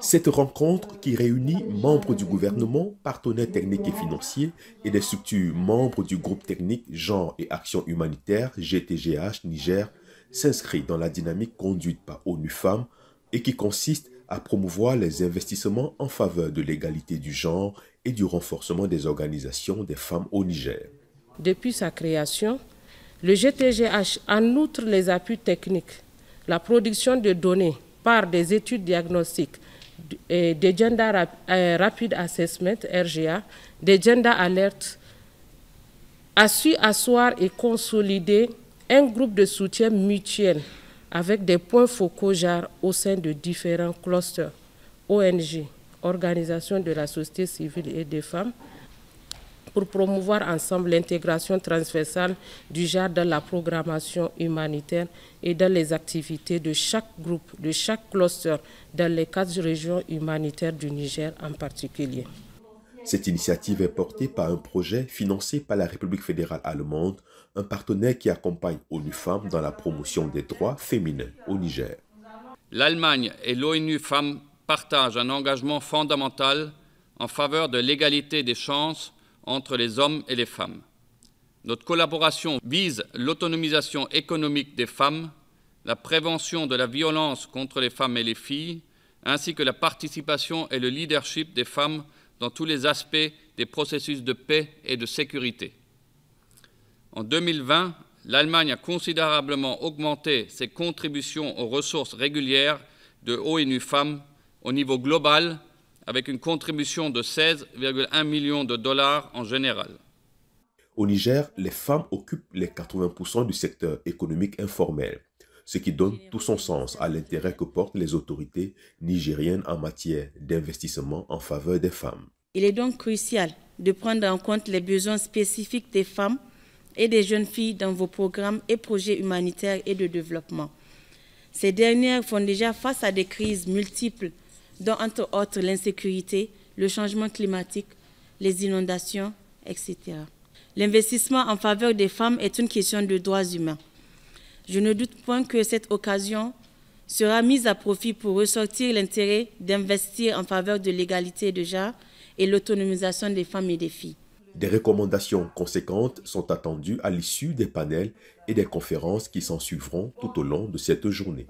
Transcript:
Cette rencontre qui réunit membres du gouvernement, partenaires techniques et financiers et des structures membres du groupe technique Genre et Action Humanitaire GTGH Niger s'inscrit dans la dynamique conduite par ONU Femmes et qui consiste à promouvoir les investissements en faveur de l'égalité du genre et du renforcement des organisations des femmes au Niger. Depuis sa création, le GTGH, en outre les appuis techniques, la production de données par des études diagnostiques, des Gender Rapid Assessment, RGA, des Gender Alert, a su asseoir et consolider un groupe de soutien mutuel avec des points focaux genre au sein de différents clusters, ONG, organisations de la société civile et des femmes, pour promouvoir ensemble l'intégration transversale du genre dans la programmation humanitaire et dans les activités de chaque groupe, de chaque cluster, dans les 4 régions humanitaires du Niger en particulier. Cette initiative est portée par un projet financé par la République fédérale allemande, un partenaire qui accompagne ONU Femmes dans la promotion des droits féminins au Niger. L'Allemagne et l'ONU Femmes partagent un engagement fondamental en faveur de l'égalité des chances entre les hommes et les femmes. Notre collaboration vise l'autonomisation économique des femmes, la prévention de la violence contre les femmes et les filles, ainsi que la participation et le leadership des femmes dans tous les aspects des processus de paix et de sécurité. En 2020, l'Allemagne a considérablement augmenté ses contributions aux ressources régulières de ONU Femmes au niveau global, avec une contribution de 16,1 millions de dollars en général. Au Niger, les femmes occupent les 80% du secteur économique informel, ce qui donne tout son sens à l'intérêt que portent les autorités nigériennes en matière d'investissement en faveur des femmes. Il est donc crucial de prendre en compte les besoins spécifiques des femmes et des jeunes filles dans vos programmes et projets humanitaires et de développement. Ces dernières font déjà face à des crises multiples, dont entre autres l'insécurité, le changement climatique, les inondations, etc. L'investissement en faveur des femmes est une question de droits humains. Je ne doute point que cette occasion sera mise à profit pour ressortir l'intérêt d'investir en faveur de l'égalité de genre et l'autonomisation des femmes et des filles. Des recommandations conséquentes sont attendues à l'issue des panels et des conférences qui s'en suivront tout au long de cette journée.